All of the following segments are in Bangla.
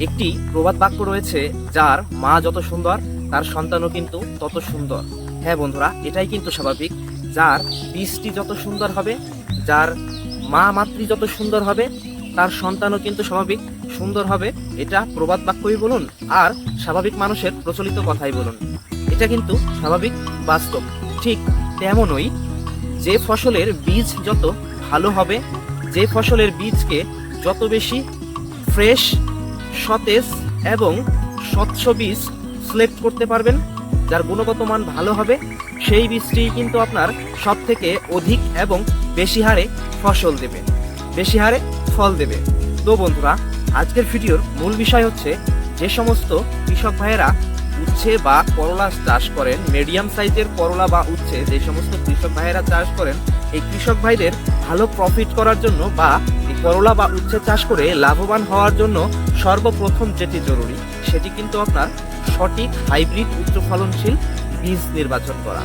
একটি প্রবাদ বাক্য রয়েছে, যার মা যত সুন্দর তার সন্তানও কিন্তু তত সুন্দর। হ্যাঁ বন্ধুরা, এটাই কিন্তু স্বাভাবিক। যার বীজটি যত সুন্দর হবে, যার মা মাতৃ যত সুন্দর হবে, তার সন্তানও কিন্তু স্বাভাবিক সুন্দর হবে। এটা প্রবাদ বাক্যই বলুন আর স্বাভাবিক মানুষের প্রচলিত কথাই বলুন, এটা কিন্তু স্বাভাবিক বাস্তব। ঠিক তেমনই যে ফসলের বীজ যত ভালো হবে, যে ফসলের বীজকে যত বেশি ফ্রেশ, সতেজ এবং স্বচ্ছ বীজ সিলেক্ট করতে পারবেন, যার গুণগত মান ভালো হবে, সেই বীজটি কিন্তু আপনার সব থেকে অধিক এবং বেশি হারে ফসল দেবে, বেশি হারে ফল দেবে। তো বন্ধুরা, আজকের ভিডিওর মূল বিষয় হচ্ছে, যে সমস্ত কৃষক ভাইয়েরা উচ্ছে বা করলা চাষ করেন, মিডিয়াম সাইজের করলা বা উচ্ছে যে সমস্ত কৃষক ভাইয়েরা চাষ করেন, এই কৃষক ভাইদের ভালো প্রফিট করার জন্য বা এই করলা বা উচ্ছে চাষ করে লাভবান হওয়ার জন্য সর্বপ্রথম যেটি জরুরি, সেটি কিন্তু আপনার সঠিক হাইব্রিড উচ্চ ফলনশীল বীজ নির্বাচন করা।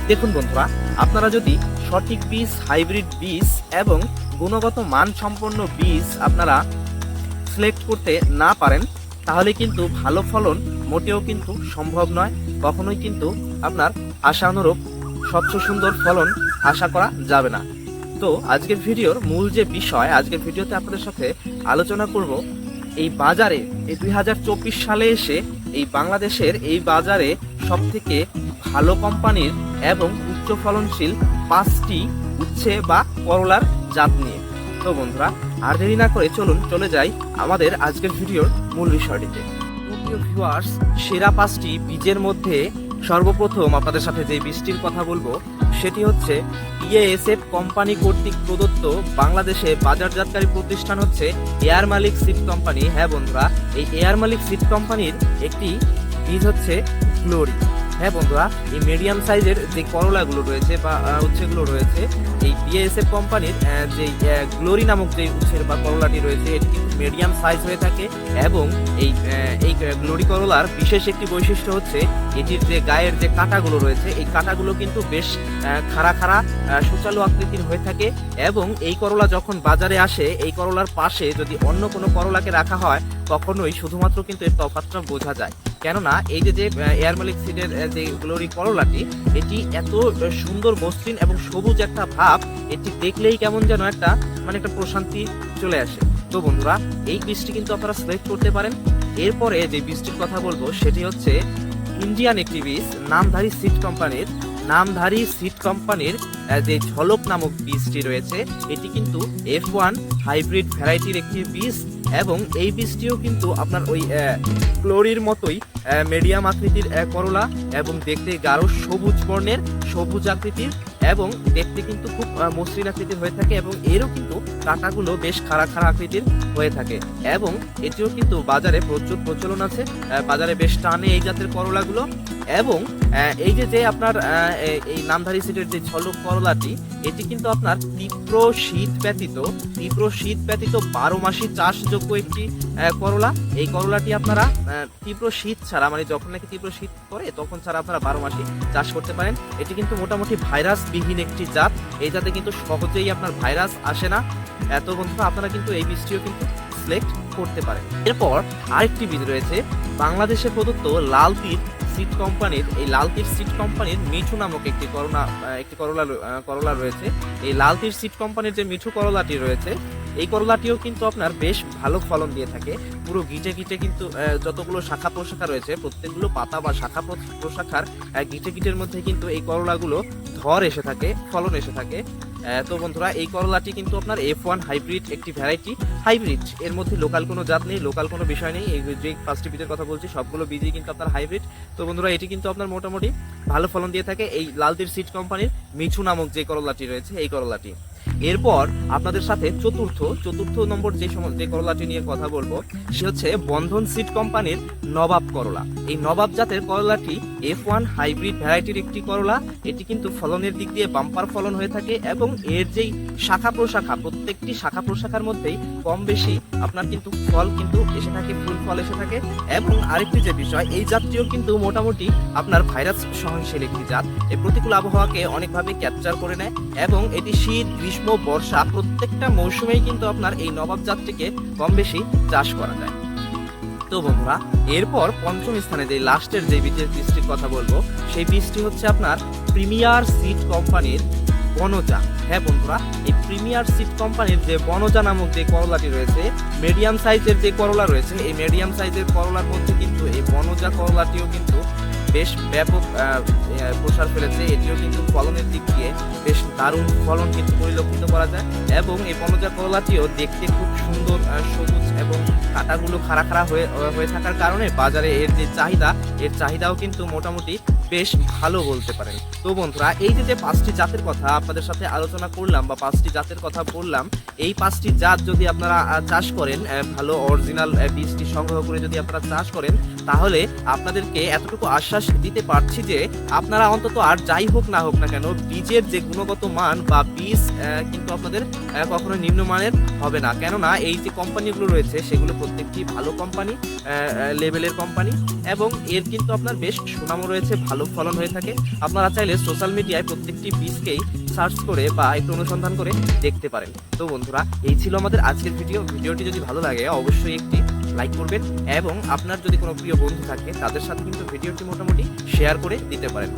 দেখুন বন্ধুরা, আপনারা যদি সঠিক বীজ, হাইব্রিড বীজ এবং গুণগত মান সম্পন্ন বীজ আপনারা সিলেক্ট করতে না পারেন, তাহলে কিন্তু ভালো ফলন মোটেও কিন্তু সম্ভব নয়। কখনোই কিন্তু আপনার আশানুরূপ স্বচ্ছ সুন্দর ফলন আশা করা যাবে না। তো আজকের ভিডিওর মূল যে বিষয়, আজকের ভিডিওতে আপনাদের সাথে আলোচনা করব, এই বাজারে এই 2024 সালে এসে এই বাংলাদেশের এই বাজারে সবথেকে ভালো কোম্পানির এবং উচ্চ ফলনশীল 5টি উচ্ছে বা করলার জাত নিয়ে। তো বন্ধুরা, আর দেরি না করে চলুন চলে যাই আমাদের আজকের ভিডিওর মূল বিষয়টিতে। প্রিয় ভিউয়ার্স, সেরা 5টি বীজের মধ্যে সর্বপ্রথম আপনাদের সাথে যে বীজটির কথা বলবো, সেটি হচ্ছে বিএএসএফ কোম্পানি কর্তৃক প্রদত্ত বাংলাদেশে বাজারজাতকারী প্রতিষ্ঠান হচ্ছে এয়ার মালিক সিড কোম্পানি। হ্যাঁ বন্ধুরা, এই এয়ার মালিক সিড কোম্পানির একটি বীজ হচ্ছে গ্লোরি। হ্যাঁ বন্ধুরা, এই মিডিয়াম সাইজের যে করলাগুলো রয়েছে বা উচ্ছেগুলো রয়েছে, এই বিএএসএফ কোম্পানির যে গ্লোরি নামক যে উচ্ছের বা করলাটি রয়েছে, এটি কিন্তু মিডিয়াম সাইজ হয়ে থাকে এবং এই গ্লোরি করলার বিশেষ একটি বৈশিষ্ট্য হচ্ছে, এটির যে গায়ের যে কাঁটাগুলো রয়েছে, এই কাঁটাগুলো কিন্তু বেশ খাড়া খাড়া সুচালু আকৃতির হয়ে থাকে এবং এই করলা যখন বাজারে আসে, এই করলার পাশে যদি অন্য কোনো করলাকে রাখা হয়, কখনোই শুধুমাত্র কিন্তু এর তফাৎটা বোঝা যায়। কেননা এই যে এয়ার মালিক সিডের যে গ্লোরি করলাটি, এটি এত সুন্দর মসৃণ এবং সবুজ একটা ভাব, এটি দেখলেই কেমন যেন একটা একটা প্রশান্তি চলে আসে। তো বন্ধুরা, এই বীজটি কিন্তু আপনারা সিলেক্ট করতে পারেন। এরপরে যে বীজটির কথা বলবো, সেটি হচ্ছে ইন্ডিয়ান একটি বীজ, নামধারী সিড কোম্পানির যে ঝলক নামক বীজটি রয়েছে, এটি কিন্তু F1 হাইব্রিড ভ্যারাইটির একটি বীজ এবং এই বীজটিও কিন্তু আপনার ওই গ্লোরির মতোই মিডিয়াম আকৃতির করলা এবং দেখতে গাঢ় সবুজ বর্ণের, সবুজ আকৃতির এবং দেখতে কিন্তু খুব মসৃণ আকৃতির হয়ে থাকে এবং এরও কিন্তু কাঁটাগুলো বেশ খাড়া খাড়া আকৃতির হয়ে থাকে এবং এটিও কিন্তু বাজারে প্রচুর প্রচলন আছে, বাজারে বেশ টানে এই জাতের করলাগুলো। এবং এই যে আপনার এই নামধারী সিডের যে ঝলক করলাটি, এটি কিন্তু আপনার তীব্র শীত ব্যতীত 12 মাসই চাষযোগ্য একটি করলা। এই করলাটি আপনারা তীব্র শীত ছাড়া, যখন নাকি তীব্র শীত পড়ে তখন ছাড়া আপনারা 12 মাসই চাষ করতে পারেন। এটি কিন্তু মোটামুটি ভাইরাস বিহীন একটি জাত, এই জাতে কিন্তু সহজেই আপনার ভাইরাস আসে না। এত বন্ধুরা, আপনারা কিন্তু এই বীজটিও কিন্তু সিলেক্ট করতে পারেন। এরপর আরেকটি বীজ রয়েছে বাংলাদেশে প্রদত্ত লাল তীর সিড কোম্পানির। এই লাল তীর সিড কোম্পানির মিঠু নামক একটি করলা রয়েছে। এই লাল তীর সিড কোম্পানির যে মিঠু করলাটি রয়েছে, এই করলাটিও কিন্তু আপনার বেশ ভালো ফলন দিয়ে থাকে। পুরো গিটে কিন্তু যতগুলো শাখা প্রশাখা রয়েছে, প্রত্যেকগুলো পাতা বা শাখা প্রশাখার গিটের মধ্যে কিন্তু এই করলাগুলো ধর এসে থাকে, ফলন এসে থাকে। তো বন্ধুরা, এই করলাটি কিন্তু আপনার F1 হাইব্রিড একটি ভ্যারাইটি। হাইব্রিড এর মধ্যে লোকাল কোনো জাত নেই, লোকাল কোনো বিষয় নেই। এই যে 5টি বীজের কথা বলছি, সবগুলো বীজই কিন্তু আপনার হাইব্রিড। তো বন্ধুরা, এটি কিন্তু আপনার মোটামুটি ভালো ফলন দিয়ে থাকে, এই লাল তীর সিড কোম্পানির মিঠু নামক যে করলাটি রয়েছে, এই করলাটি। এরপর আপনাদের সাথে চতুর্থ নম্বর যে করলাটি নিয়ে কথা বলবো, সে হচ্ছে বন্ধন সিড কোম্পানির নবাব করলা। এই নবাব জাতের করলাটি F1 হাইব্রিড ভ্যারাইটির একটি করলা। এটি কিন্তু ফলনের দিক দিয়ে বাম্পার ফলন হয়ে থাকে এবং এর যেই শাখা প্রশাখা, প্রত্যেকটি শাখা প্রশাখার মধ্যেই কম বেশি আপনার কিন্তু ফল কিন্তু এসে থাকে, ফুল ফল এসে থাকে। এবং আরেকটি যে বিষয়, এই জাতটিও কিন্তু মোটামুটি আপনার ভাইরাস সহনশীল একটি জাত। এই প্রতিকূল আবহাওয়াকে অনেকভাবে ক্যাপচার করে নেয় এবং এটি শীত, গ্রীষ্ম, বর্ষা প্রত্যেকটা মৌসুমেই কিন্তু আপনার এই নবাব জাতটিকে কম বেশি চাষ করা যায়। তো বন্ধুরা, এরপর পঞ্চম স্থানে যে লাস্টের যে বীজটির কথা বলবো, সেই বীজটি হচ্ছে আপনার প্রিমিয়ার সিড কোম্পানির বনজা। হ্যাঁ বন্ধুরা, এই প্রিমিয়ার সিড কোম্পানির যে বনজা নামক যে করলাটি রয়েছে, মিডিয়াম সাইজের যে করলা রয়েছে, এই মিডিয়াম সাইজের করলার মধ্যে কিন্তু এই বনজা করলাটিও কিন্তু বেশ ব্যাপক প্রসার ফেলেছে। এটিও কিন্তু ফলনের দিক দিয়ে বেশ দারুণ ফলন কিন্তু পরিলক্ষিত করা যায়, এবং এই বনজা করলাটিও দেখতে খুব সুন্দর সবুজ, এবং কাঁটাগুলো খাড়া খাড়া হয়ে থাকার কারণে বাজারে এর যে চাহিদা, এর চাহিদাও কিন্তু মোটামুটি বেশ ভালো বলতে পারেন। তো বন্ধুরা, এই যে 5টি জাতের কথা আপনাদের সাথে আলোচনা করলাম বা 5টি জাতের কথা বললাম, এই 5টি জাত যদি আপনারা চাষ করেন, ভালো অরিজিনাল বীজটি সংগ্রহ করে যদি আপনারা চাষ করেন, তাহলে আপনাদেরকে এতটুকু আশ্বাস দিতে পারছি যে আপনারা অন্তত আর যাই হোক না হোক না কেন, বীজের যে গুণগত মান বা বীজ কিন্তু আপনাদের কখনো নিম্নমানের হবে না। কেননা এই যে কোম্পানিগুলো রয়েছে, সেগুলো প্রত্যেকটি ভালো কোম্পানি, লেভেলের কোম্পানি, এবং এর কিন্তু আপনার বেশ সুনামও রয়েছে, ভালো ফলন হয়ে থাকে। আপনারা চাইলে সোশ্যাল মিডিয়ায় প্রত্যেকটি বীজকেই সার্চ করে বা একটু অনুসন্ধান করে দেখতে পারেন। তো বন্ধুরা, এই ছিল আমাদের আজকের ভিডিওটি যদি ভালো লাগে অবশ্যই একটি লাইক করবেন, এবং আপনার যদি কোনো প্রিয় বন্ধু থাকে তাদের সাথে কিন্তু ভিডিওটি মোটামুটি শেয়ার করে দিতে পারেন।